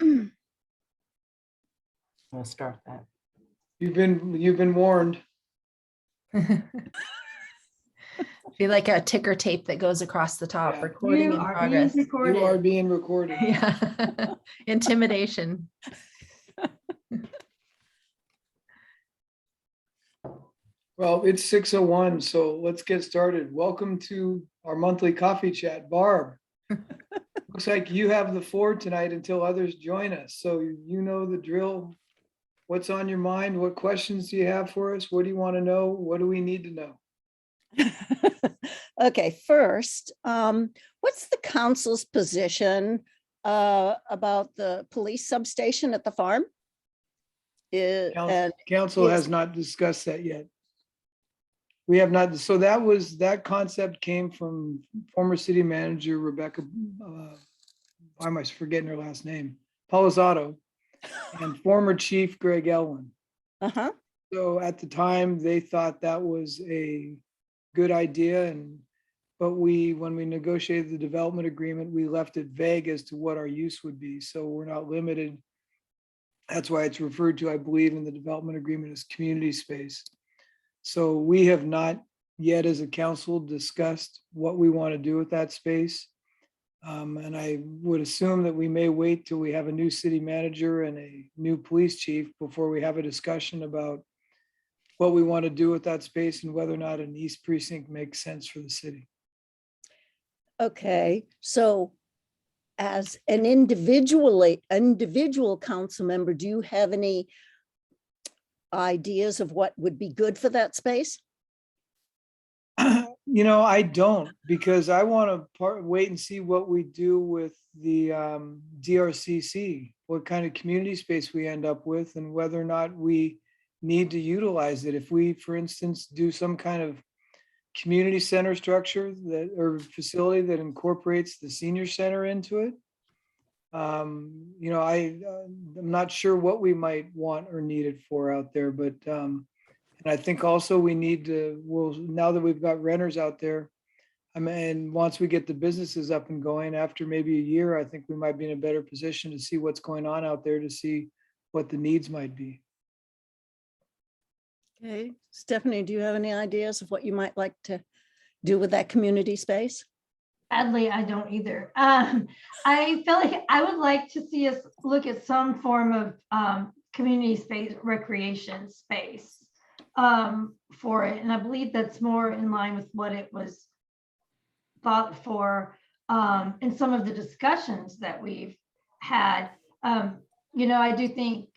We'll start that. You've been warned. Be like a ticker tape that goes across the top, Yeah. recording You in are being progress. recorded. You are being recorded. Yeah. Intimidation. Well, it's 6:01, so let's get started. Welcome to our monthly coffee chat. Barb, looks like you have the floor tonight until others join us. So you know the drill. What's on your mind? What questions do you have for us? What do you want to know? What do we need to know? Okay, first, what's the council's position about the police substation at the farm? And Council has not discussed that yet. We have not, so that concept came from former city manager Rebecca, why am I forgetting her last name? Palisato, and former chief Greg Elwin. uh-huh, So at the time, they thought that was a good idea, but when we negotiated the development agreement, we left it vague as to what our use would be. So we're not limited. That's why it's referred to, I believe, in the development agreement as community space. So we have not yet as a council discussed what we want to do with that space. And I would assume that we may wait till we have a new city manager and a new police chief before we have a discussion about what we want to do with that space and whether or not an East Precinct makes sense for the city. okay, so as an individual council member, do you have any ideas of what would be good for that space? I don't, because I want to wait and see what we do with the DRCC, what kind of community space we end up with and whether or not we need to utilize it. If we, for instance, do some kind of community center structure or facility that incorporates the senior center into it, I'm not sure what we might want or need it for out there, but and I think also we need to, now that we've got renters out there, and once we get the businesses up and going after maybe a year, I think we might be in a better position to see what's going on out there, to see what the needs might be. Okay, Stephanie, do you have any ideas of what you might like to do with that community space? Sadly, I don't either. I feel like I would like to see us look at some form of community space, recreation space for it. And I believe that's more in line with what it was thought for in some of the discussions that we've had. I do think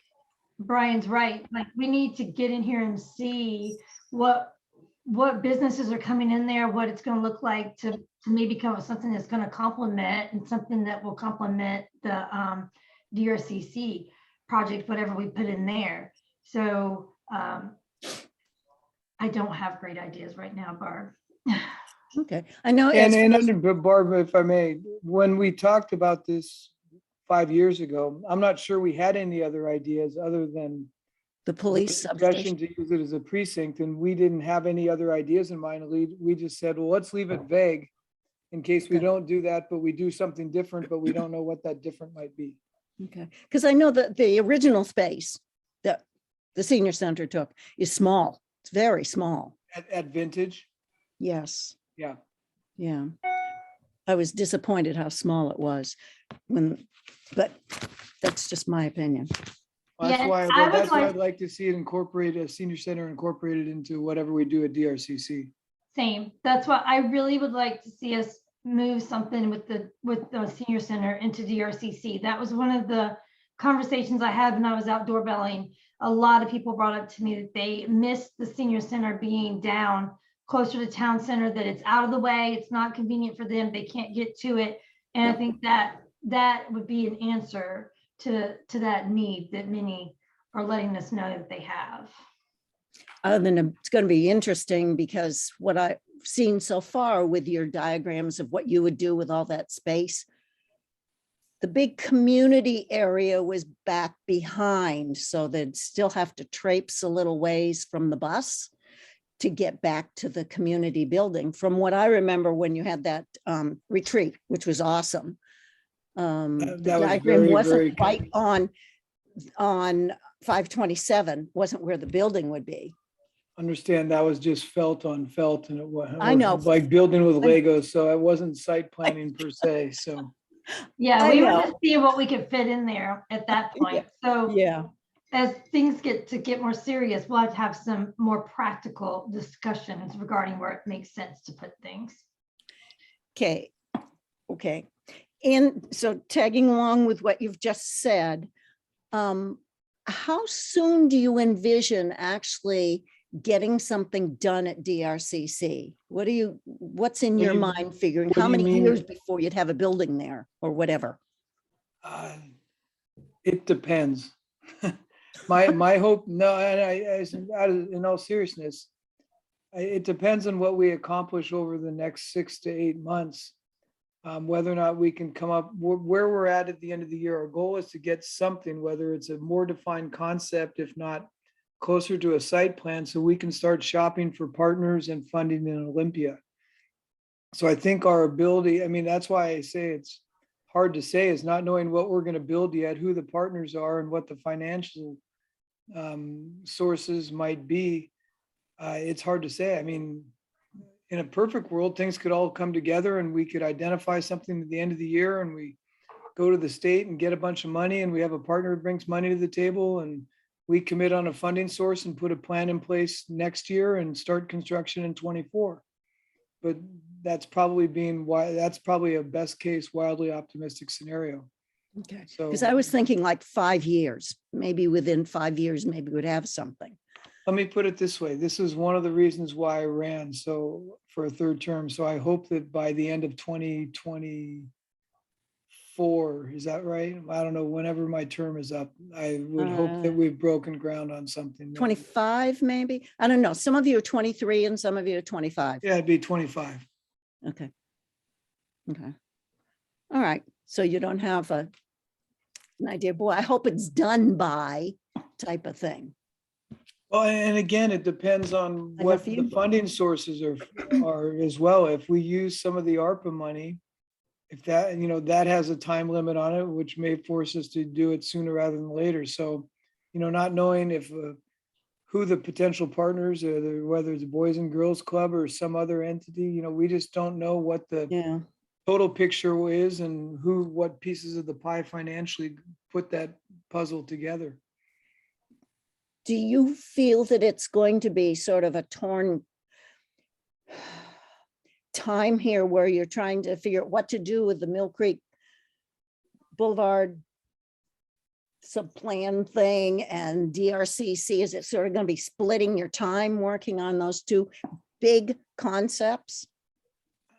Brian's right. Like, we need to get in here and see what businesses are coming in there, what it's going to look like to maybe come up with something that's going to complement and something that will complement the DRCC project, whatever we put in there. So I don't have great ideas right now, Barb. Okay, I know. But Barb, if I may, when we talked about this 5 years ago, I'm not sure we had any other ideas other than the police discussion substation. to use it as a precinct, and we didn't have any other ideas in mind. We just said, well, let's leave it vague in case we Okay. don't do that, but we do something different, but we don't know what that different might be. Okay, because I know that the original space that the senior center took is small. It's very small. At Vintage, Yes, yeah. yeah. I was disappointed how small it was but that's just my opinion. Well, That's Yeah, why, I would that's why like- I'd like to see it incorporate a senior center incorporated into whatever we do at DRCC. Same. That's what I really would like to see us move something with the senior center into DRCC. That was one of the conversations I had when I was outdoor belling. A lot of people brought up to me that they missed the senior center being down closer to town center, that it's out of the way, it's not convenient for them, they can't get to it. And I think that would be an answer to that need that many are letting us know that they have. Other than it's going to be interesting because what I've seen so far with your diagrams of what you would do with all that space, the big community area was back behind, so they'd still have to traipse a little ways from the bus to get back to the community building. From what I remember when you had that retreat, which was awesome, That The was diagram very, wasn't very right on 527, wasn't where the building would be. understand that was just felt on felt and it was I know. like building with I- Legos. So it wasn't site planning per se. So Yeah, I we know. want to see what we could fit in there at that point. So Yeah. as things get more serious, we'll have to have some more practical discussions regarding where it makes sense to put things. Okay, okay. And so tagging along with what you've just said, how soon do you envision actually getting something done at DRCC? What's in What do your you- mind figuring what do how you many mean? years before you'd have a building there or whatever? it depends. My hope, no, and in all seriousness, it depends on what we accomplish over the next 6 to 8 months. Whether or not we can come up where we're at the end of the year. Our goal is to get something, whether it's a more defined concept, if not closer to a site plan, so we can start shopping for partners and funding in Olympia. So I think our ability, I mean, that's why I say it's hard to say, is not knowing what we're going to build yet, who the partners are and what the financial sources might be. It's hard to say. I mean, in a perfect world, things could all come together and we could identify something at the end of the year and we go to the state and get a bunch of money and we have a partner who brings money to the table and we commit on a funding source and put a plan in place next year and start construction in 24. But that's probably that's probably a best case, wildly optimistic scenario. Okay, So because I was thinking like 5 years, maybe within 5 years, maybe we'd have something. let me put it this way. This is one of the reasons why I ran for a third term. So I hope that by the end of 2024, is that right? I don't know, whenever my term is up, I would hope that we've broken ground on something. 25, maybe? I don't know. Some of you are 23 and some of you are 25. Yeah, it'd be 25. Okay. Okay. All right. So you don't have an idea, boy, I hope it's done by type of thing. Well, and again, it depends on I what love you. the funding sources are as well. If we use some of the ARPA money, if that, that has a time limit on it, which may force us to do it sooner rather than later. So, not knowing if who the potential partners are, whether it's Boys and Girls Club or some other entity, we just don't know what the Yeah. total picture is and what pieces of the pie financially put that puzzle together. Do you feel that it's going to be sort of a torn time here where you're trying to figure out what to do with the Mill Creek Boulevard subplan thing and DRCC? Is it sort of going to be splitting your time working on those two big concepts?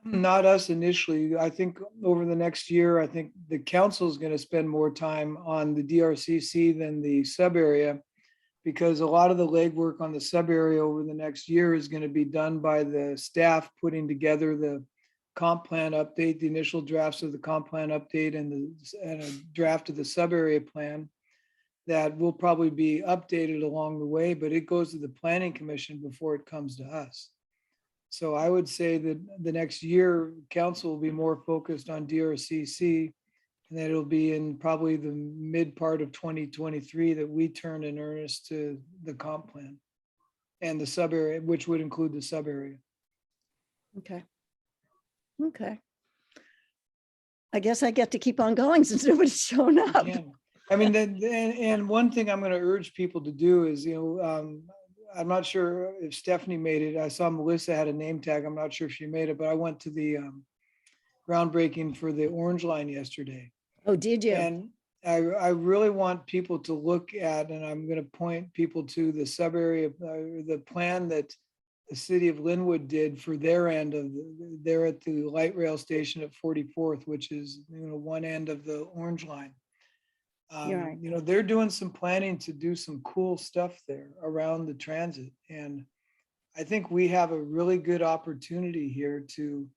Not us initially. I think over the next year, I think the council is going to spend more time on the DRCC than the sub area, because a lot of the legwork on the sub area over the next year is going to be done by the staff putting together the comp plan update, the initial drafts of the comp plan update and a draft of the sub area plan that will probably be updated along the way, but it goes to the planning commission before it comes to us. So I would say that the next year, council will be more focused on DRCC, and that it'll be in probably the mid part of 2023 that we turn in earnest to the comp plan and the sub area, which would include the sub area. Okay. Okay. I guess I get to keep on going since nobody's shown up. Yeah. I mean, and one thing I'm going to urge people to do is, I'm not sure if Stephanie made it. I saw Melissa had a name tag. I'm not sure if she made it, but I went to the groundbreaking for the Orange Line yesterday. Oh, did you? And I really want people to look at, and I'm going to point people to the sub area, the plan that the city of Linwood did for their end of, they're at the light rail station at 44th, which is, one end of the Orange Line. You're right. They're doing some planning to do some cool stuff there around the transit. And I think we have a really good opportunity here to,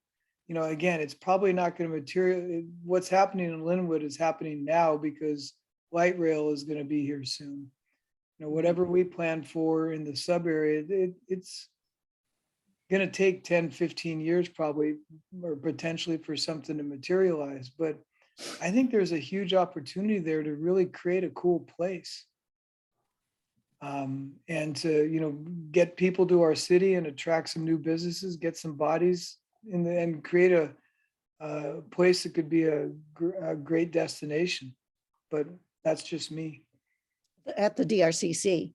again, it's probably not going to what's happening in Linwood is happening now because light rail is going to be here soon. Whatever we plan for in the sub area, it's going to take 10, 15 years probably, or potentially for something to materialize. But I think there's a huge opportunity there to really create a cool place. And to, get people to our city and attract some new businesses, get some bodies in the, and create a place that could be a great destination. But that's just me. At the DRCC.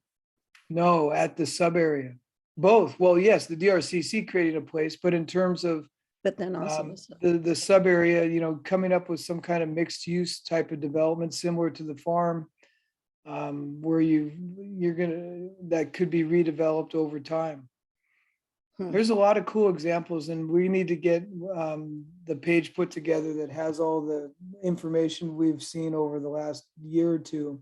No, at the sub area. Both. Well, yes, the DRCC creating a place, but in terms of But then also, the sub area, coming up with some kind of mixed use type of development similar to the farm, where that could be redeveloped over time. Hmm. There's a lot of cool examples, and we need to get the page put together that has all the information we've seen over the last year or two.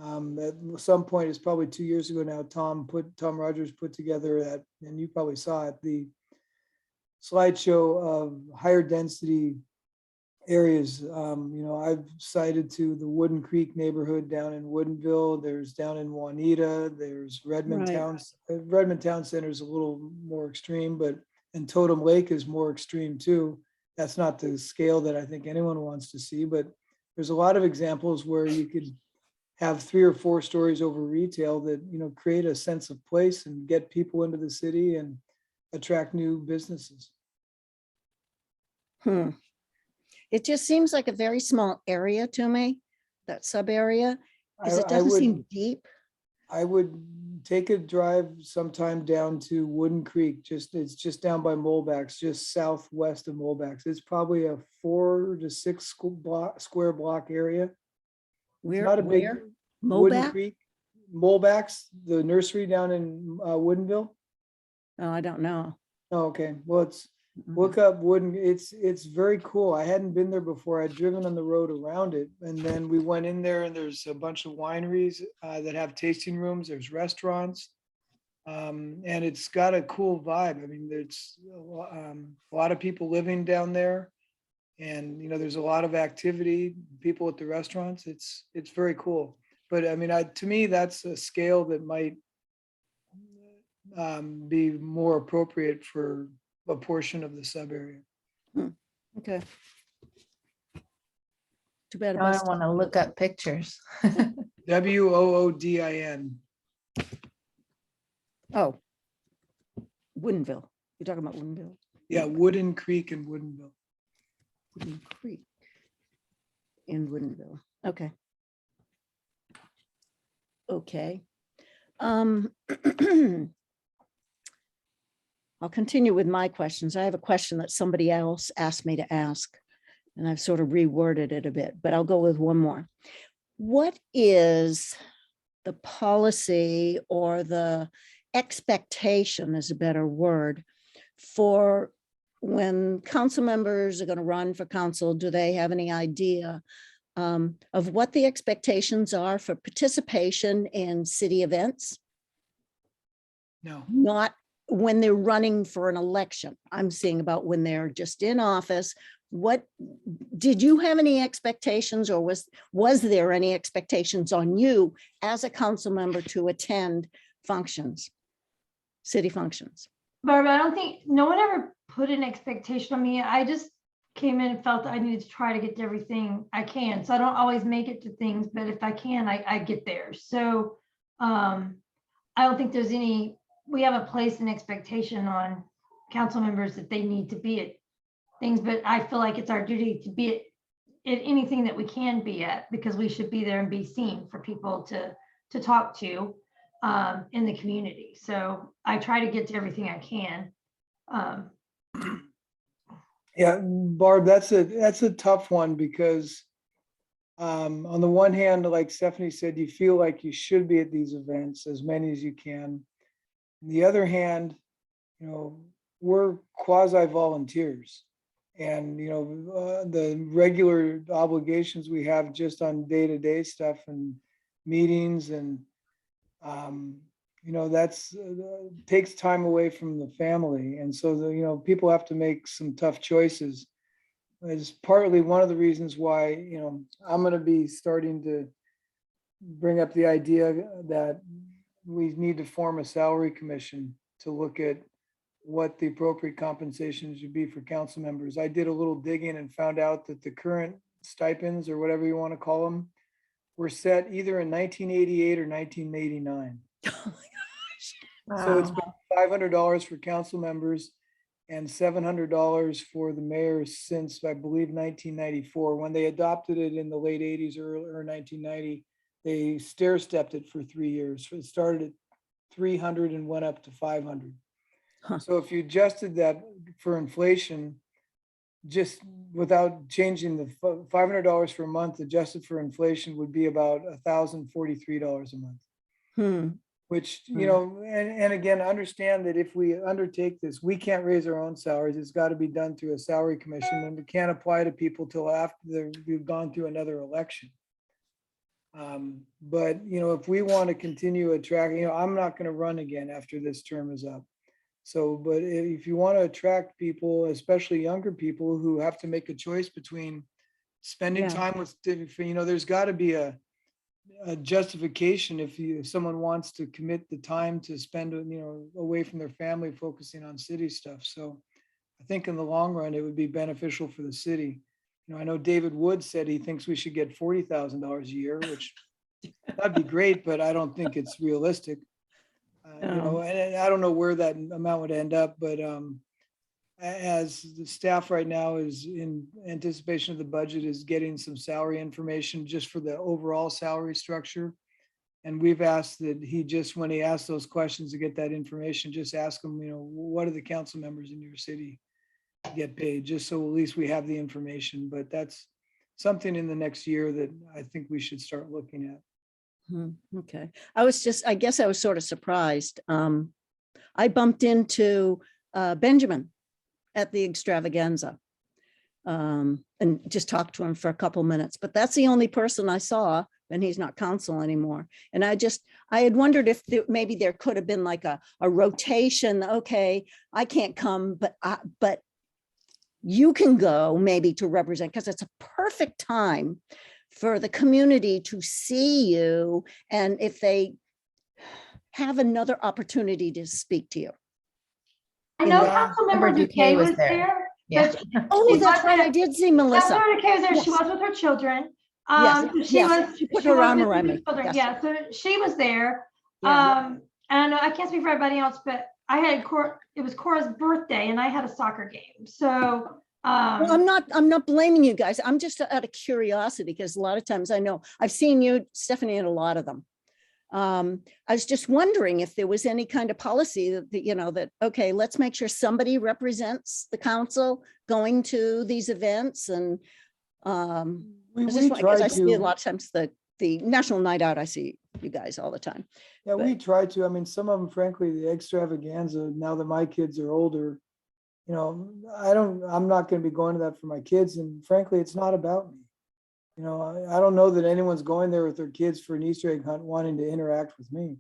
At some point, it's probably 2 years ago now, Tom Rogers put together that, and you probably saw it, the slideshow of higher density areas. I've cited to the Wooden Creek neighborhood down in Woodinville. There's down in Juanita. There's Redmond Right. Town. Redmond Town Center is a little more extreme, and Totem Lake is more extreme too. That's not the scale that I think anyone wants to see, but there's a lot of examples where you could have 3 or 4 stories over retail that, create a sense of place and get people into the city and attract new businesses. It just seems like a very small area to me, that sub area, because it I doesn't would- seem deep. I would take a drive sometime down to Wooden Creek. It's just down by Molbach's, just southwest of Molbach's. It's probably a 4 to 6 square block area. Where, Not a big where? Wooden Mobac? Creek, Molbach's, the nursery down in Woodinville. Oh, I don't know. Oh, okay. Well, Mhm. look up Wooden. It's very cool. I hadn't been there before. I'd driven on the road around it, and then we went in there, and there's a bunch of wineries that have tasting rooms. There's restaurants, and it's got a cool vibe. I mean, there's a lot of people living down there, and there's a lot of activity. People at the restaurants. It's very cool. But I mean, to me, that's a scale that might be more appropriate for a portion of the sub area. Okay. Too bad. Now I about want to look up pictures. Woodin. Oh. Woodinville. You're talking about Woodinville? Yeah, Wooden Creek and Woodinville. Wooden Creek in Woodinville. Okay. Okay. I'll continue with my questions. I have a question that somebody else asked me to ask, and I've sort of reworded it a bit, but I'll go with one more. What is the policy or the expectation, is a better word, for when council members are going to run for council? Do they have any idea of what the expectations are for participation in city events? No, Not when they're running for an election. I'm seeing about when they're just in office. What did you have any expectations, or was there any expectations on you as a council member to attend functions, city functions? Barbara, I don't think, no one ever put an expectation on me. I just came in and felt that I needed to try to get to everything I can. So I don't always make it to things, but if I can, I get there. So I don't think there's we have a place and expectation on council members that they need to be at things, but I feel like it's our duty to be at anything that we can be at, because we should be there and be seen for people to talk to in the community. So I try to get to everything I can. yeah, Barb, that's a tough one, because on the one hand, like Stephanie said, you feel like you should be at these events, as many as you can. On the other hand, we're quasi volunteers, and the regular obligations we have just on day-to-day stuff and meetings, and that's takes time away from the family, and so people have to make some tough choices. It's partly one of the reasons why I'm going to be starting to bring up the idea that we need to form a salary commission to look at what the appropriate compensation should be for council members. I did a little digging and found out that the current stipends or whatever you want to call them were set either in 1988 or 1989. So it's been $500 for council members and $700 for the mayors since, I believe, 1994. When they adopted it in the late 80s or 1990, they stair stepped it for 3 years. So it started at 300 and went up to 500. Huh. So if you adjusted that for inflation, just without changing the $500 for a month, adjusted for inflation would be about $1,043 a month. Hmm. Which, you know, and again, understand that if we undertake this, we can't raise our own salaries. It's got to be done through a salary commission, and it can't apply to people till after we've gone through another election. But, you know, if we want to continue attracting, you know, I'm not going to run again after this term is up. So, but if you want to attract people, especially younger people who have to make a choice between spending Yeah. time with, you know, there's got to be a justification if someone wants to commit the time to spend, you know, away from their family, focusing on city stuff. So I think in the long run, it would be beneficial for the city. You know, I know David Wood said he thinks we should get $40,000 a year, which that'd be great, but I don't think it's realistic. You know, and I don't know where that amount would end up, but as the staff right now is in anticipation of the budget, is getting some salary information just for the overall salary structure. And we've asked that he just, when he asks those questions to get that information, just ask him, you know, what do the council members in your city get paid, just so at least we have the information. But that's something in the next year that I think we should start looking at. Okay. I guess I was sort of surprised. I bumped into Benjamin at the extravaganza and just talked to him for a couple minutes, but that's the only person I saw, and he's not council anymore. And I had wondered if maybe there could have been like a rotation. Okay, I can't come, but you can go maybe to represent, because it's a perfect time for the community to see you, and if they have another opportunity to speak to you. I know Yeah. Councilmember Member Duque Duque was was there. there. Yeah. but Oh, she that's right. I wasn't- did see Melissa. Councilmember Duque was there. She Yes. was with her children. Yes, So she yes. was. She put she her was arm with around her me. children. Yes. Yeah, so she was there. Yeah. And I can't speak for everybody else, but I had it was Cora's birthday, and I had a soccer game. So Well, I'm not blaming you guys. I'm just out of curiosity, because a lot of times I know I've seen you, Stephanie, in a lot of them. I was just wondering if there was any kind of policy that, you know, that, okay, let's make sure somebody represents the council going to these events. And We because I try see a to. lot of times the National Night Out, I see you guys all the time. Yeah, we But- try to. I mean, some of them, frankly, the extravaganza, now that my kids are older, you know, I'm not going to be going to that for my kids. And frankly, it's not about me. You know, I don't know that anyone's going there with their kids for an Easter egg hunt wanting to interact with me.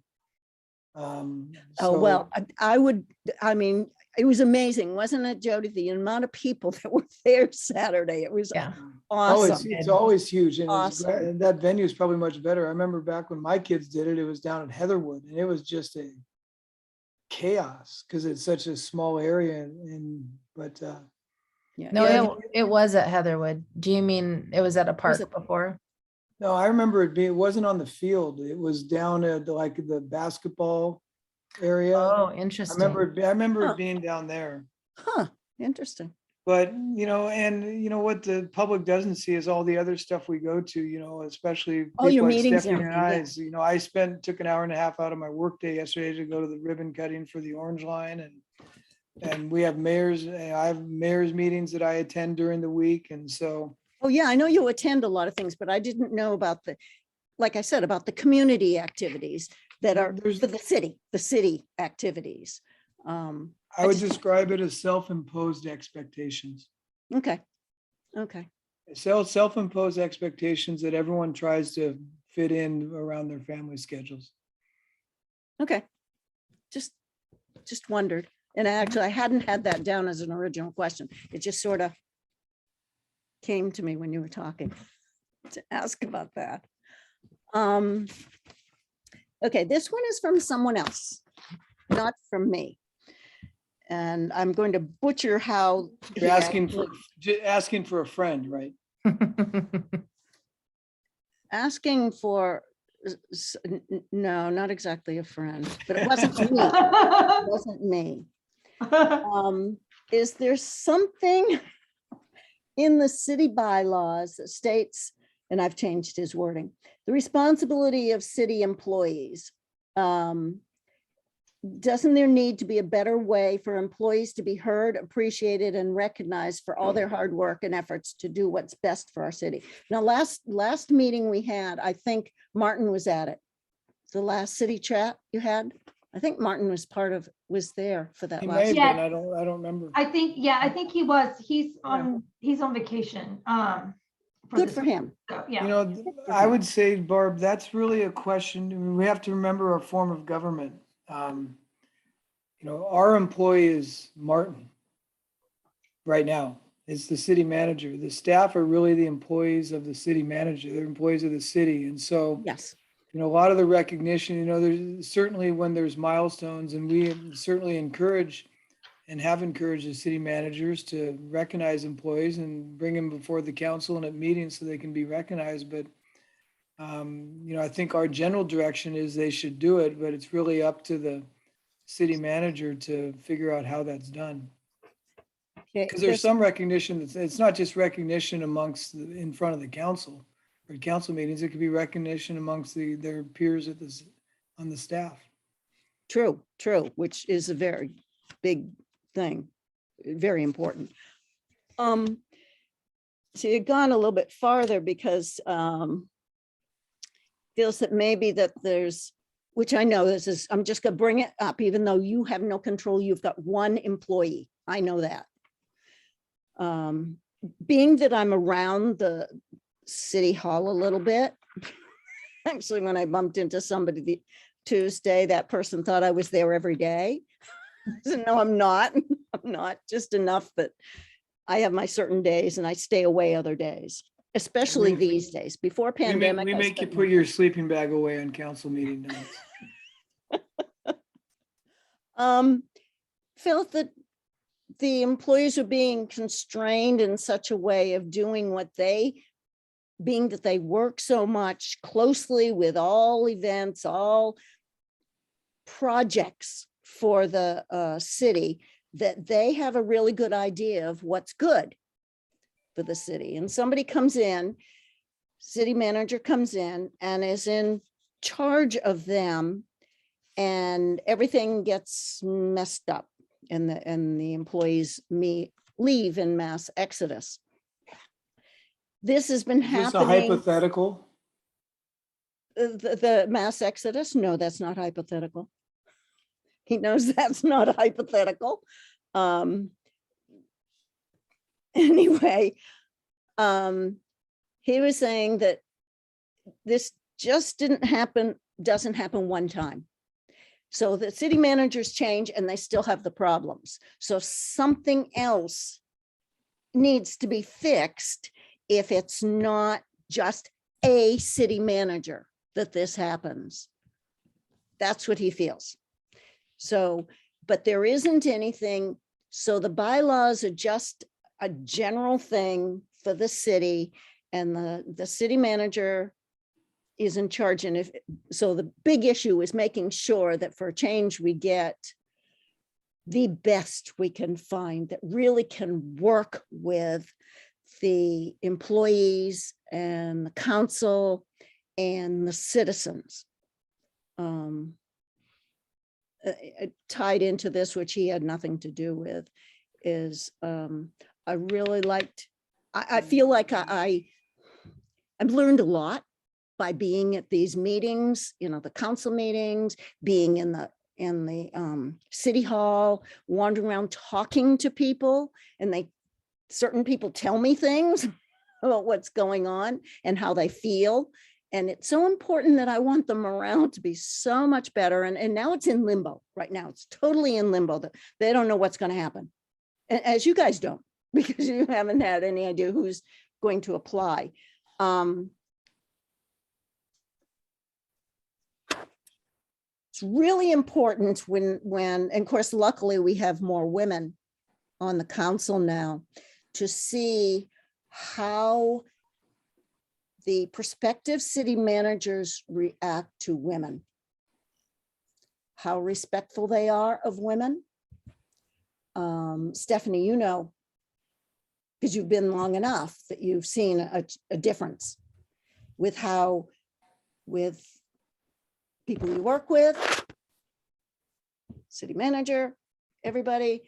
Oh, well, I mean, it was amazing, wasn't it, Jody? The amount of people that were there Saturday, it was Yeah. Oh, awesome. it's always huge. And Awesome. and that venue is probably much better. I remember back when my kids did it, it was down at Heatherwood, and it was just a chaos because it's such a small area. But Yeah. No, Yeah. it was at Heatherwood. Do you mean it was at a park it- before? no, I remember it wasn't on the field. It was down at like the basketball area. Oh, I interesting. remember Huh. it being down there. Huh, interesting. But, you know, and you know what the public doesn't see is all the other stuff we go to, you know, especially All your people like meetings and Stephanie and everything, I, yeah. you know, I took an hour and a half out of my workday yesterday to go to the ribbon cutting for the Orange Line, and we have I have mayors meetings that I attend during the week. And so, Oh, yeah, I know you attend a lot of things, but I didn't know about like I said, about the community activities that are There's- for the city activities. I would describe it as self-imposed expectations. Okay, okay. Self-imposed expectations that everyone tries to fit in around their family schedules. Okay. Just wondered. And I hadn't had that down as an original question. It just sort of came to me when you were talking to ask about that. Okay, this one is from someone else, not from me. And I'm going to butcher how. You're asking for a friend, right? asking for, no, not exactly a friend, but it wasn't me. It wasn't me. Is there something in the city bylaws that states, and I've changed his wording, the responsibility of city employees? Doesn't there need to be a better way for employees to be heard, appreciated, and recognized for all their hard work and efforts to do what's best for our city? Now, last meeting we had, I think Martin was at it. The last city chat you had, I think Martin was there for that He may last. have Yeah. been, I don't remember. I think he was. He's on vacation. Good this for week, him. so, You yeah. know, I would say, Barb, that's really a question. I mean, we have to remember our form of government. You know, our employee is Martin right now. It's the city manager. The staff are really the employees of the city manager. They're employees of the city. And so, Yes, you know, a lot of the recognition, you know, there's certainly when there's milestones, and we certainly encourage and have encouraged the city managers to recognize employees and bring them before the council and at meetings so they can be recognized. But, you know, I think our general direction is they should do it, but it's really up to the city manager to figure out how that's done. okay, Because there's some recognition, it's not just recognition amongst, in front of the council or council meetings, it could be recognition amongst their peers on the staff. true, which is a very big thing, very important. So you've gone a little bit farther because feels that maybe that there's, which I know this is, I'm just gonna bring it up, even though you have no control, you've got one employee. I know that. Being that I'm around the city hall a little bit, actually, when I bumped into somebody the Tuesday, that person thought I was there every day. I said, no, I'm not. I'm not, just enough that I have my certain days and I stay away other days, especially these days. Before pandemic. We I make you spent put your sleeping bag away on council meeting nights. Felt that the employees are being constrained in such a way of doing what being that they work so much closely with all events, all projects for the city, that they have a really good idea of what's good for the city. And somebody comes in, city manager comes in and is in charge of them, and everything gets messed up, and the employees leave in mass exodus. This has been Is this a happening. hypothetical? The mass exodus? No, that's not hypothetical. He knows that's not hypothetical. Anyway, he was saying that this just doesn't happen one time. So the city managers change and they still have the problems. So something else needs to be fixed if it's not just a city manager that this happens. That's what he feels. So, but there isn't anything. So the bylaws are just a general thing for the city, and the city manager is in charge. And so the big issue is making sure that for a change, we get the best we can find that really can work with the employees and the council and the citizens. Tied into this, which he had nothing to do with, is I really liked, I feel like I've learned a lot by being at these meetings, you know, the council meetings, being in the city hall, wandering around talking to people, and certain people tell me things about what's going on and how they feel. And it's so important that I want the morale to be so much better. And now it's in limbo right now. It's totally in limbo. They don't know what's going to happen. As you guys don't, because you haven't had any idea who's going to apply. It's really important when, and of course, luckily we have more women on the council now, to see how the prospective city managers react to women. How respectful they are of women. Stephanie, you know, because you've been long enough that you've seen a difference with how, with people you work with, city manager, everybody,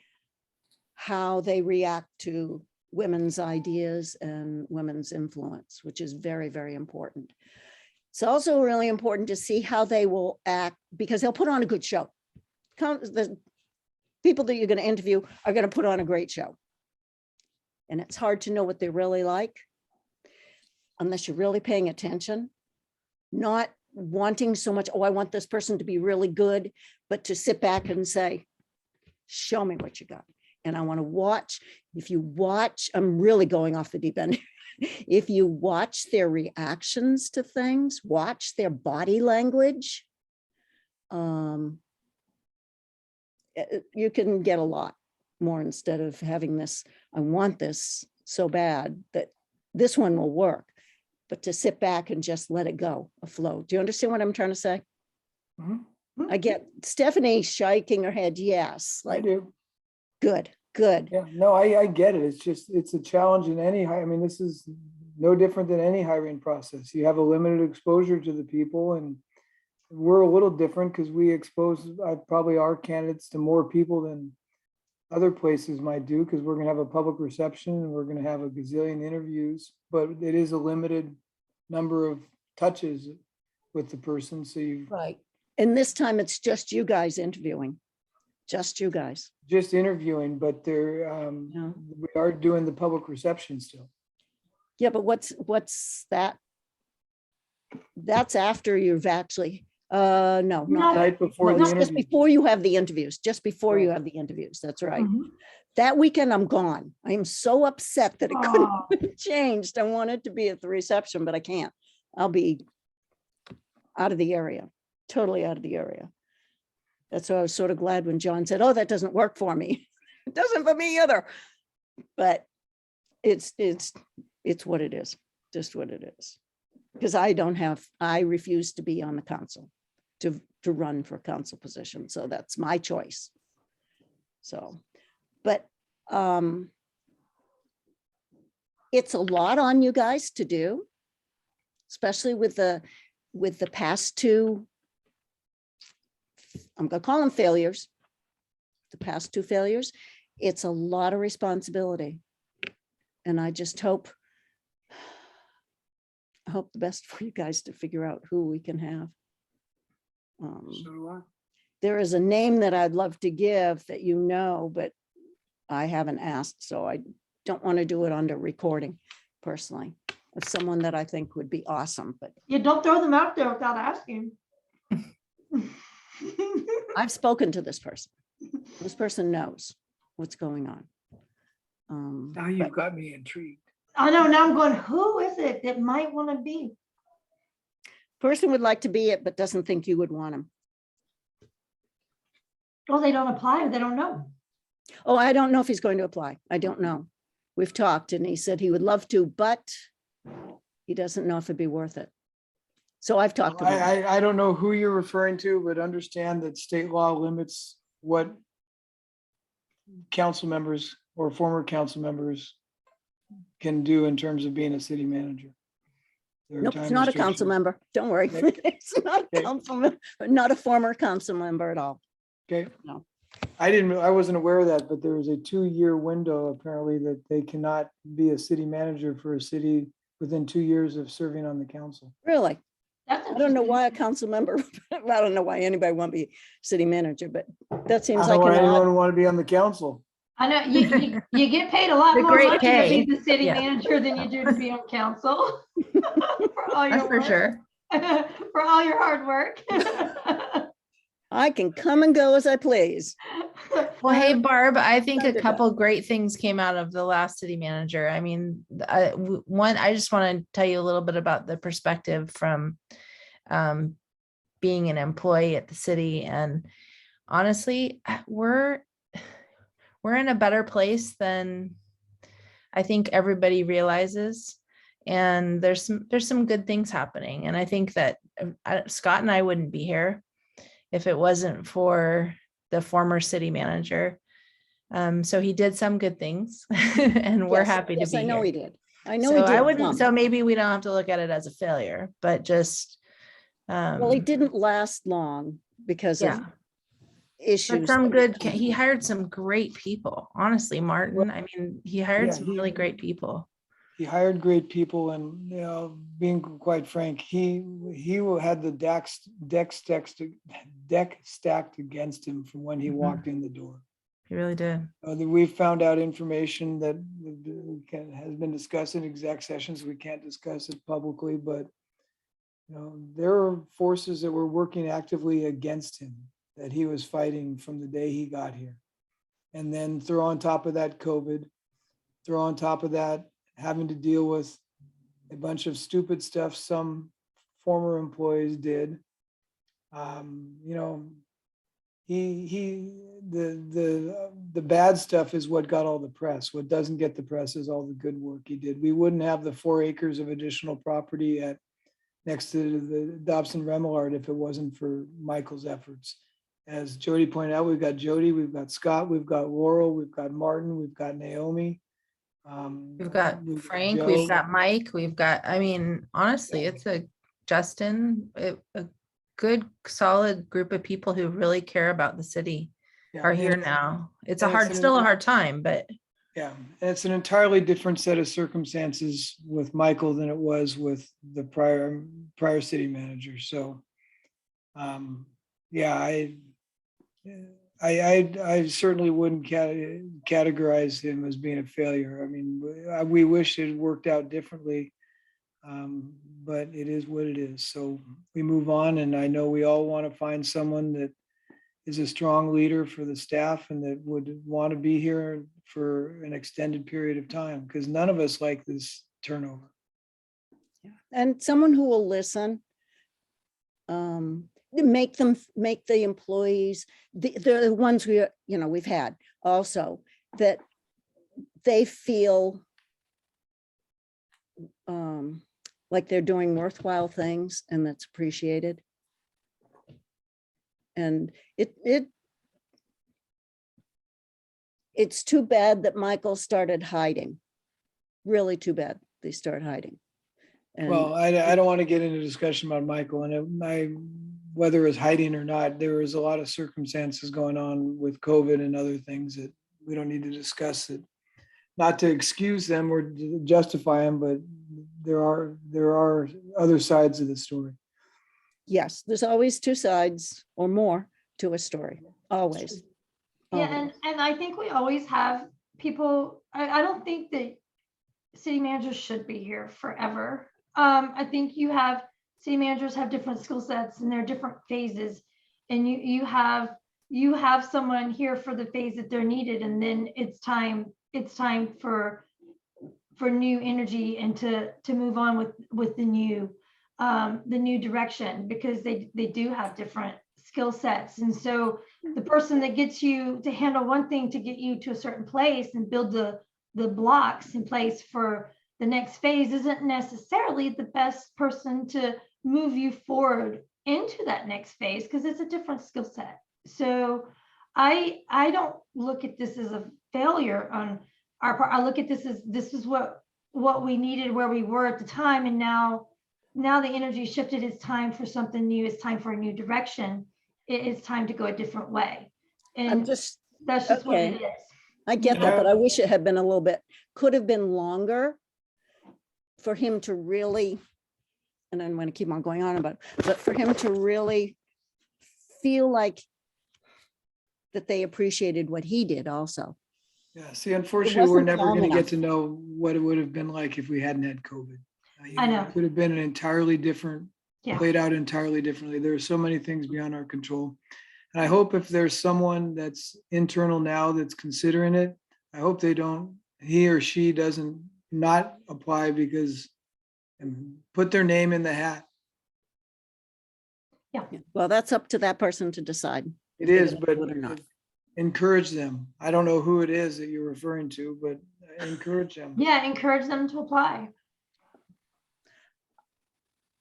how they react to women's ideas and women's influence, which is very, very important. It's also really important to see how they will act, because they'll put on a good show. The people that you're going to interview are going to put on a great show. And it's hard to know what they're really like unless you're really paying attention, not wanting so much, oh, I want this person to be really good, but to sit back and say, show me what you got. And I want to watch. If you watch, I'm really going off the deep end. If you watch their reactions to things, watch their body language, you can get a lot more instead of having this, I want this so bad that this one will work, but to sit back and just let it go, afloat. Do you understand what I'm trying to say? Mhm. I get Stephanie shaking her head, yes, I like, do. good, good. Yeah, no, I get it. It's just, it's a challenge in any, I mean, this is no different than any hiring process. You have a limited exposure to the people, and we're a little different because we expose probably our candidates to more people than other places might do, because we're gonna have a public reception and we're gonna have a gazillion interviews, but it is a limited number of touches with the person. So you Right. And this time it's just you guys interviewing, just you guys. just interviewing, but they're, Yeah. we are doing the public reception still. Yeah, but what's that? That's after you've actually, no, No. not, Night before the no, just interview. before you have the interviews, just before you Right. have the interviews. That's right. Mhm. That weekend I'm gone. I am so upset that it couldn't Aw. have changed. I wanted to be at the reception, but I can't. I'll be out of the area, totally out of the area. That's why I was sort of glad when John said, oh, that doesn't work for me. It doesn't for me either. But it's what it is, just what it is. Because I refuse to be on the council, to run for council position. So that's my choice. So, but it's a lot on you guys to do, especially with the past two, I'm gonna call them failures, the past two failures. It's a lot of responsibility. And I just hope the best for you guys to figure out who we can have. So do I. There is a name that I'd love to give that you know, but I haven't asked, so I don't want to do it under recording personally, of someone that I think would be awesome, but You don't throw them out there without asking. I've spoken to this person. This person knows what's going on. Now you've but got me intrigued. I know, now I'm going, who is it that might want to be? Person would like to be it, but doesn't think you would want him. Well, they don't apply, they don't know. Oh, I don't know if he's going to apply. I don't know. We've talked and he said he would love to, but he doesn't know if it'd be worth it. So I've talked to him. I don't know who you're referring to, but understand that state law limits what council members or former council members can do in terms of being a city manager. There are Nope, time it's not a council restrictions. member. Don't worry. Okay. It's not a Okay. council member, not a former council member at all. Okay. No. I wasn't aware of that, but there is a 2-year window apparently that they cannot be a city manager for a city within 2 years of serving on the council. Really? That's I don't know interesting. why a council member, I don't know why anybody want to be city manager, but that I seems don't like want an odd. anyone to want to be on the council. I know, you get paid a lot The more great money to pay. be the city Yeah. manager than you do to be on council. For all That's your for work. sure. For all your hard work. I can come and go as I please. Well, hey, Barb, I think Dun, a dun, couple great things came out of the last city manager. I mean, one, I just want to tell you a little bit about the perspective from being an employee at the city. And honestly, we're in a better place than I think everybody realizes. And there's some good things happening. And I think that Scott and I wouldn't be here if it wasn't for the former city manager. So he did some good things and we're Yes, happy to yes, be I know he here. did. I know So he did. I wouldn't, some. so maybe we don't have to look at it as a failure, but just, Well, he didn't last long because of yeah. But issues. some good, he hired some great people, honestly, Martin. I mean, he hired Yeah, some really great people. He hired great people, and being quite frank, he had the deck stacked against him from when he Mhm. walked in the door. He really did. We found out information that has been discussed in exec sessions. We can't discuss it publicly, but there are forces that were working actively against him that he was fighting from the day he got here. And then throw on top of that COVID, throw on top of that having to deal with a bunch of stupid stuff some former employees did. The bad stuff is what got all the press. What doesn't get the press is all the good work he did. We wouldn't have the 4 acres of additional property next to the Dobson Remillard if it wasn't for Michael's efforts. As Jody pointed out, we've got Jody, we've got Scott, we've got Laurel, we've got Martin, we've got Naomi. We've got Frank, Joe. we've got Mike, we've got, I mean, honestly, it's a Justin, a good, solid group of people who really care about the city Yeah, are and here it's- now. It's and it's still a hard time, but Yeah, and it's an entirely different set of circumstances with Michael than it was with the prior city manager. So, yeah, I certainly wouldn't categorize him as being a failure. I mean, we wish it worked out differently, but it is what it is. So we move on, and I know we all want to find someone that is a strong leader for the staff and that would want to be here for an extended period of time, because none of us like this turnover. And someone who will listen. Make the employees, the ones we've had also, that they feel like they're doing worthwhile things and that's appreciated. And it's too bad that Michael started hiding. Really too bad they start hiding. And Well, I don't want to get into a discussion about Michael, and whether it's hiding or not, there was a lot of circumstances going on with COVID and other things that we don't need to discuss it. Not to excuse them or justify them, but there are other sides of the story. yes, there's always 2 sides or more to a story, always. Yeah, Always. and I think we always have people, I don't think that city managers should be here forever. I think city managers have different skill sets and they're different phases. And you have someone here for the phase that they're needed, and then it's time for new energy and to move on with the new direction, because they do have different skill sets. And so the person that gets you to handle one thing to get you to a certain place and build the blocks in place for the next phase isn't necessarily the best person to move you forward into that next phase, because it's a different skill set. So I don't look at this as a failure on our part. I look at this is what we needed where we were at the time, and now the energy shifted. It's time for something new. It's time for a new direction. It's time to go a different way. And that's just what it okay. is. I get that, but I wish it had been a little bit, could have been longer for him to really, and I'm going to keep on going on about it, but for him to really feel like that they appreciated what he did also. Yeah, see, unfortunately, we're wasn't never long going to get enough. to know what it would have been like if we hadn't had COVID. I know. It could have been an entirely different, Yeah. played out entirely differently. There are so many things beyond our control. And I hope if there's someone that's internal now that's considering it, I hope he or she doesn't not apply and put their name in the hat. Well, that's up to that person to decide. It if they is, wanna but do it or not. encourage them. I don't know who it is that you're referring to, but encourage them. Yeah, encourage them to apply.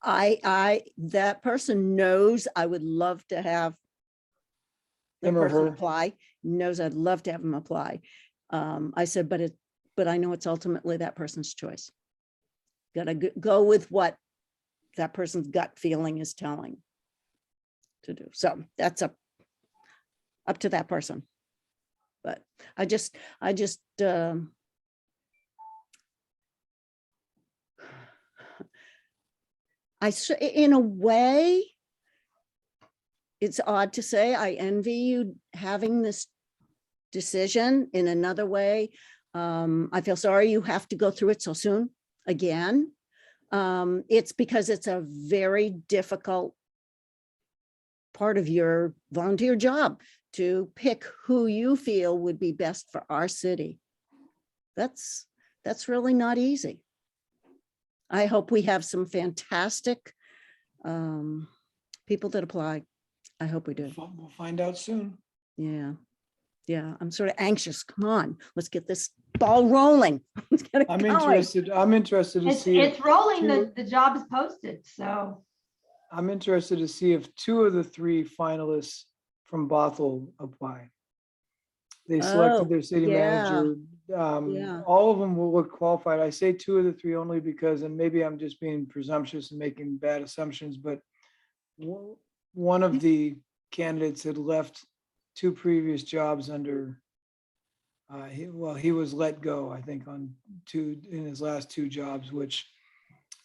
that person knows I would love to have the Him or person her. apply, knows I'd love to have them apply. I said, but I know it's ultimately that person's choice. Gotta go with what that person's gut feeling is telling to do. So that's up to that person. But I just in a way, it's odd to say, I envy you having this decision. In another way, I feel sorry you have to go through it so soon again. It's because it's a very difficult part of your volunteer job to pick who you feel would be best for our city. That's really not easy. I hope we have some fantastic people that apply. I hope we do. We'll find out soon. Yeah. Yeah. I'm sort of anxious. Come on, let's get this ball rolling. Let's get it I'm going. interested to see. It's rolling, two- the job is posted, so. I'm interested to see if 2 of the 3 finalists from Bothell apply. They Oh, selected their city yeah. manager. Yeah. All of them will look qualified. I say 2 of the 3 only because, and maybe I'm just being presumptuous and making bad assumptions, but one of the candidates had left 2 previous jobs under, he was let go, I think, in his last 2 jobs, which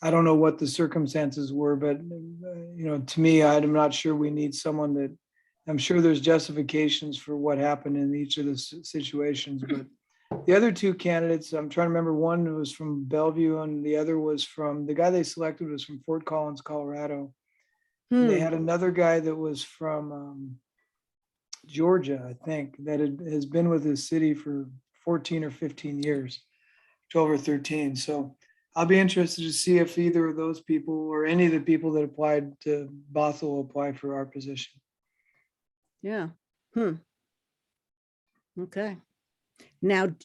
I don't know what the circumstances were, but to me, I'm not sure we need someone that, I'm sure there's justifications for what happened in each of the situations, but the other 2 candidates, I'm trying to remember, one was from Bellevue and the other was from, the guy they selected was from Fort Collins, Colorado. They had another guy that was from Georgia, I think, that has been with his city for 14 or 15 years, 12 or 13. So I'll be interested to see if either of those people or any of the people that applied to Bothell apply for our position. Yeah. Okay. Now,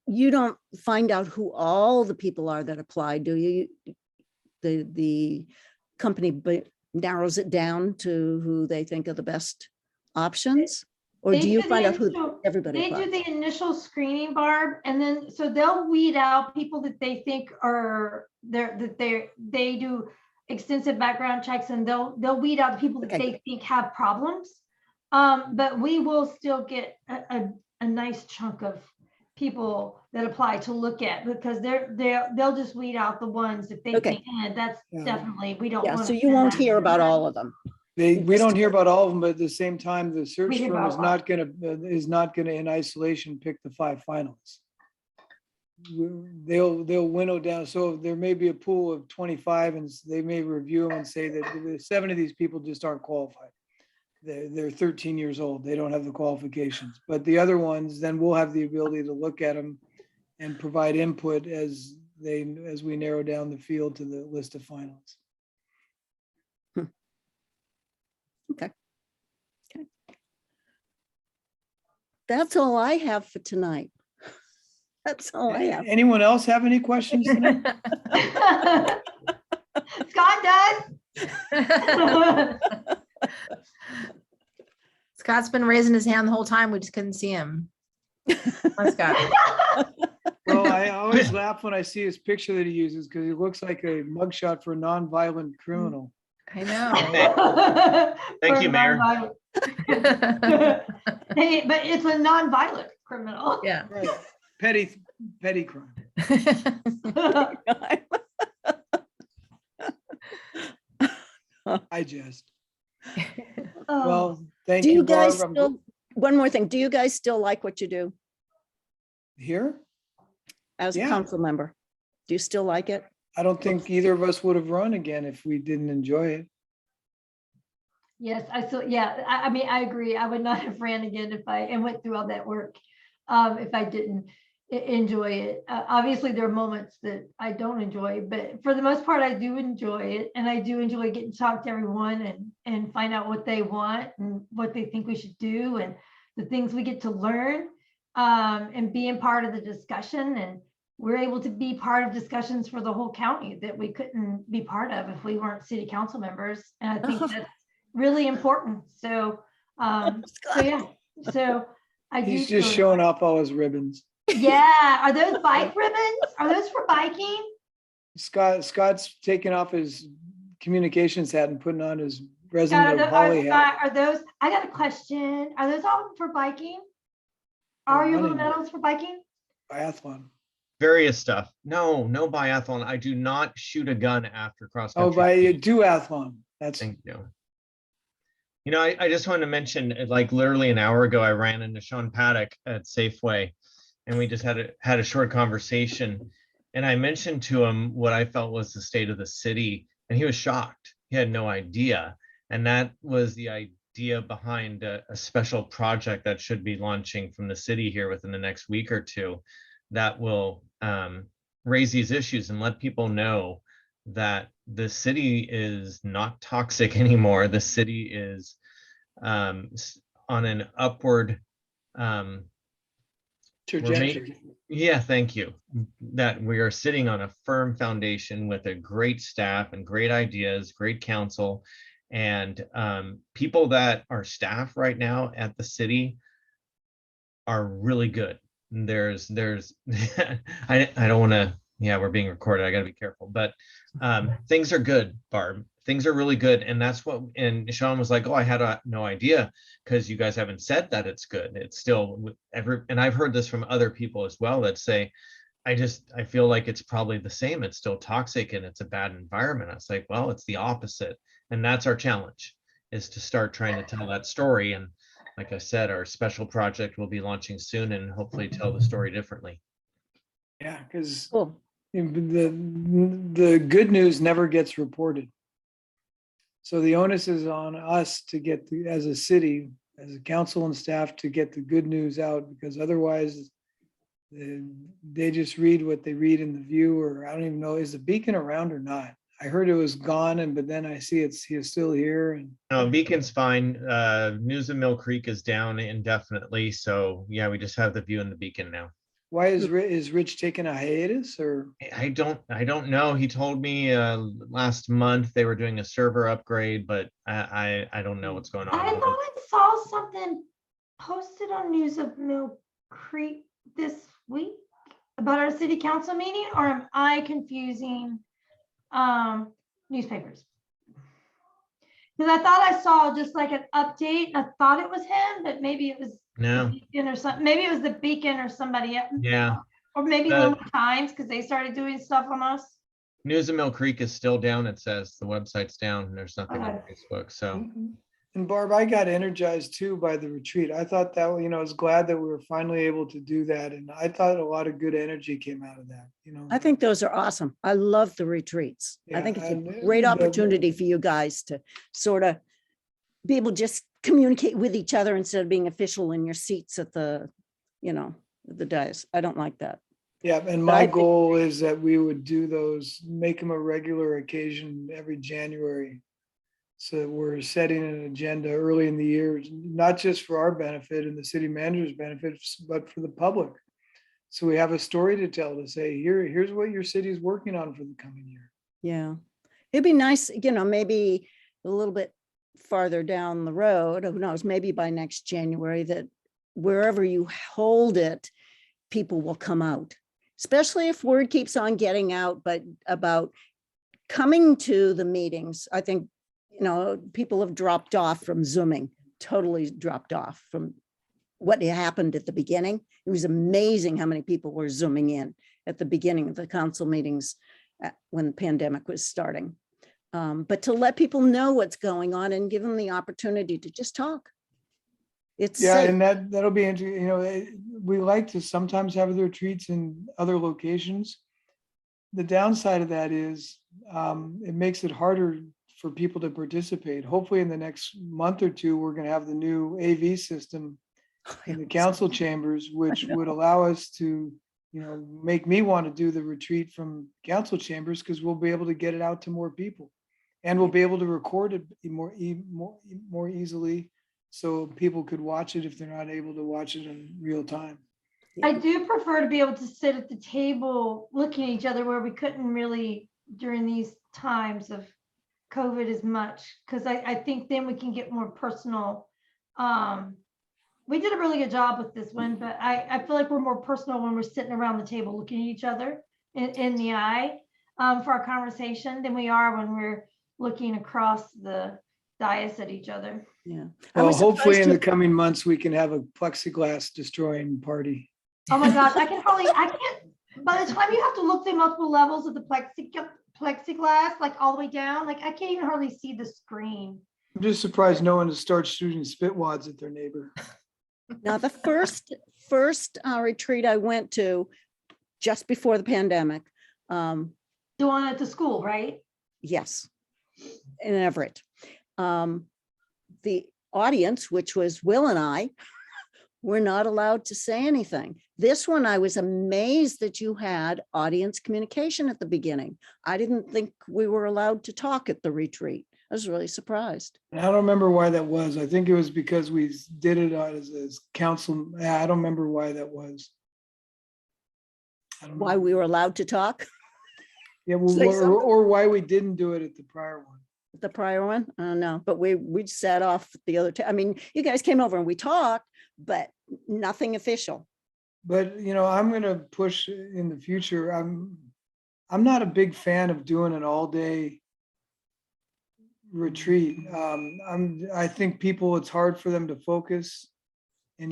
you don't find out who all the people are that apply, do you? The company narrows it down to who they think are the best options? Or They do you the find out who initial- everybody They do applies? the initial screening, Barb, and then, so they'll weed out people that they think are there, that they do extensive background checks, and they'll weed out the people that Okay, they think have problems. But we will still get a nice chunk of people that apply to look at, because they'll just weed out the ones that they Okay. think, that's Yeah. definitely, we don't Yeah, want. so you won't hear about all of them. We don't hear about all of them, but at the same time, the search We hear firm is about not gonna in isolation pick the 5 finalists. They'll winnow down. So there may be a pool of 25 and they may review them and say that 7 of these people just aren't qualified. They're 13 years old. They don't have the qualifications, but the other ones, then we'll have the ability to look at them and provide input as we narrow down the field to the list of finalists. That's all I have for tonight. That's all I have. Anyone else have any questions tonight? Scott does. Scott's been raising his hand the whole time. We just couldn't see him. Come on, Scott. Well, I always laugh when I see his picture that he uses because he looks like a mugshot for a nonviolent criminal. I know. Thank For you, Mayor. nonviolent- Hey, but it's a non-violent criminal. Yeah. Right. Petty crime. I jest. Oh, Well, thank Do you, you guys Barb. still, one more thing, do you guys still like what you do Here? as a Yeah. council member? Do you still like it? I don't think either of us would have run again if we didn't enjoy it. yes, I mean, I agree. I would not have ran again and went through all that work if I didn't enjoy it. Obviously, there are moments that I don't enjoy, but for the most part, I do enjoy it. And I do enjoy getting to talk to everyone and find out what they want and what they think we should do and the things we get to learn and being part of the discussion. we're able to be part of discussions for the whole county that we couldn't be part of if we weren't city council members. And I think that's really important. So, yeah, so I do. He's just feel- showing off all his ribbons. Yeah, are those bike ribbons? Are those for biking? Scott's taking off his communications hat and putting on his Scott, resident of Holly hat. are those, I got a question. Are those all for biking? Are your little running. medals for biking? Biathlon. Various stuff. No biathlon. I do not shoot a gun after cross Oh, country. by a duathlon. That's, Thank you. You know, I just wanted to mention, like literally an hour ago, I ran into Sean Paddock at Safeway, and we just had a short conversation. And I mentioned to him what I felt was the state of the city, and he was shocked. He had no idea, and that was the idea behind a special project that should be launching from the city here within the next week or two, that will raise these issues and let people know that the city is not toxic anymore. The city is on an upward trajectory. yeah, thank you. That we are sitting on a firm foundation with a great staff and great ideas, great council, and people that are staff right now at the city are really good. There's I don't want to, yeah, we're being recorded. I got to be careful, but things are good, Barb. Things are really good. And that's what, and Sean was like, oh, I had no idea, because you guys haven't said that it's good. It's still and I've heard this from other people as well that say, I feel like it's probably the same. It's still toxic and it's a bad environment. I was like, well, it's the opposite. And that's our challenge, is to start trying to tell that story. And like I said, our special project will be launching soon and hopefully tell the story differently. Yeah, because Cool. the good news never gets reported. So the onus is on us to get as a city, as a council and staff, to get the good news out, because otherwise they just read what they read in the View, or I don't even know, is the Beacon around or not? I heard it was gone, but then I see he's still here. And No, Beacon's fine. News of Mill Creek is down indefinitely. So yeah, we just have the View and the Beacon now. why is Rich taking a hiatus, or? I don't know. He told me last month they were doing a server upgrade, but I don't know what's going I on. thought I saw something posted on News of Mill Creek this week about our city council meeting, or am I confusing newspapers? Because I thought I saw just like an update, and I thought it was him, but maybe it was the No, Beacon or something. Maybe it was the Beacon or somebody else, yeah. or maybe Uh, Little Times, because they started doing stuff on us. News of Mill Creek is still down. It says the website's down and there's nothing on Okay. Facebook. So And Barb, I got energized too by the retreat. I thought that, I was glad that we were finally able to do that. And I thought a lot of good energy came out of that, I think those are awesome. I love the retreats. I Yeah, think it's and a great the- opportunity for you guys to sort of be able to just communicate with each other instead of being official in your seats at the dais. I don't like that. Yeah, and But I my think- goal is that we would do those, make them a regular occasion every January. So that we're setting an agenda early in the year, not just for our benefit and the city manager's benefits, but for the public. So we have a story to tell, to say, here's what your city is working on for the coming year. Yeah. It'd be nice, maybe a little bit farther down the road, who knows, maybe by next January, that wherever you hold it, people will come out, especially if word keeps on getting out, but about coming to the meetings. I think, people have dropped off from Zooming, totally dropped off from what happened at the beginning. It was amazing how many people were Zooming in at the beginning of the council meetings when the pandemic was starting. But to let people know what's going on and give them the opportunity to just talk. It's Yeah, safe. and that'll be interesting. We like to sometimes have the retreats in other locations. The downside of that is it makes it harder for people to participate. Hopefully in the next month or two, we're going to have the new AV system in the council chambers, which know. would allow us to, make me want to do the retreat from council chambers, because we'll be able to get it out to more people. And we'll be able to record it more easily, so people could watch it if they're not able to watch it in real time. I do prefer to be able to sit at the table looking at each other where we couldn't really during these times of COVID as much, because I think then we can get more personal. We did a really good job with this one, but I feel like we're more personal when we're sitting around the table looking at each other in the eye for our conversation than we are when we're looking across the dais at each other. Yeah. Well, hopefully in the to- coming months, we can have a plexiglass destroying party. Oh my gosh, I can't, by the time you have to look through multiple levels of the plexiglass, like all the way down, like I can't even hardly see the screen. I'm just surprised no one has started shooting spit wads at their neighbor. Now, the first retreat I went to just before the pandemic, Doing it at the school, right? yes, in Everett. The audience, which was Will and I, were not allowed to say anything. This one, I was amazed that you had audience communication at the beginning. I didn't think we were allowed to talk at the retreat. I was really surprised. And I don't remember why that was. I think it was because we did it as council. I don't remember why that was. I don't Why know. we were allowed to talk, Yeah, well, say something? or why we didn't do it at the prior one. the prior one, I don't know, but we sat off the other time. I mean, you guys came over and we talked, but nothing official. But, I'm gonna push in the future. I'm not a big fan of doing an all-day retreat. I think people, it's hard for them to focus. And,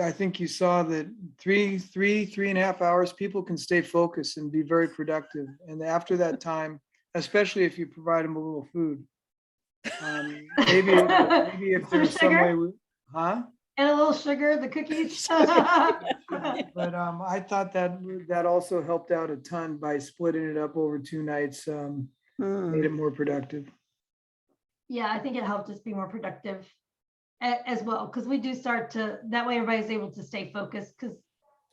I think you saw that 3.5 hours, people can stay focused and be very productive. And after that time, especially if you provide them a little food. Maybe if there's some way, huh? And a little sugar, the cookies. But I thought that also helped out a ton by splitting it up over 2 nights, made it more productive. Yeah, I think it helped us be more productive as well, because we do start to, that way everybody's able to stay focused, because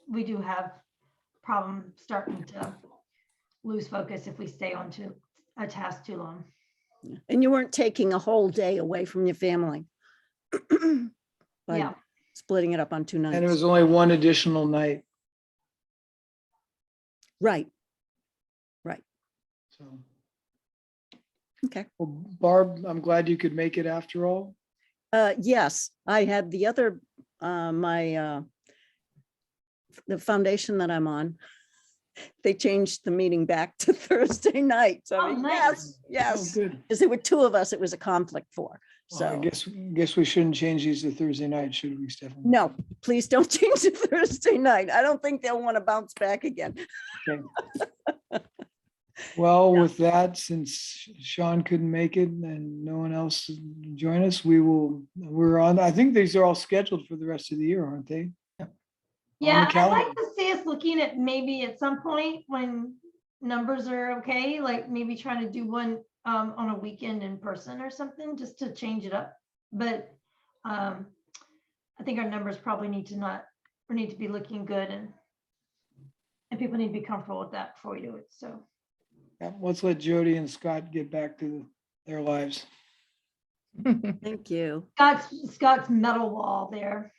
we do have problem starting to lose focus if we stay on to a task too long. And you weren't taking a whole day away from your family. By Yeah. splitting it up on 2 nights. And it was only one additional night, Right, so. okay. Well, Barb, I'm glad you could make it after all. Yes, I had the other, the foundation that I'm on. They changed the meeting back to Thursday night. So Oh, nice. Oh, yes, good. because there were 2 of us, it was a conflict for. Well, I So, guess we shouldn't change these to Thursday night, should we, Stephanie? no, please don't change to Thursday night. I don't think they'll want to bounce back again. Okay. Well, with that, since Sean couldn't make it and no one else join us, we're on, I think these are all scheduled for the rest of the year, aren't they? Yeah, I'd like calendar. to see us looking at maybe at some point when numbers are okay, like maybe trying to do one on a weekend in person or something, just to change it up. But I think our numbers probably need to be looking good, and people need to be comfortable with that before we do it. So Yeah, let's let Jody and Scott get back to their lives. Thank you. Scott's metal wall there.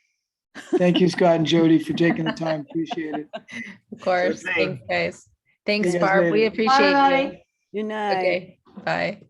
Thank you, Scott and Jody, for taking the time. Appreciate it. Of course. thing. Thanks, guys. Thanks, You guys Barb. We later. appreciate you. Bye. Good night. Okay, bye.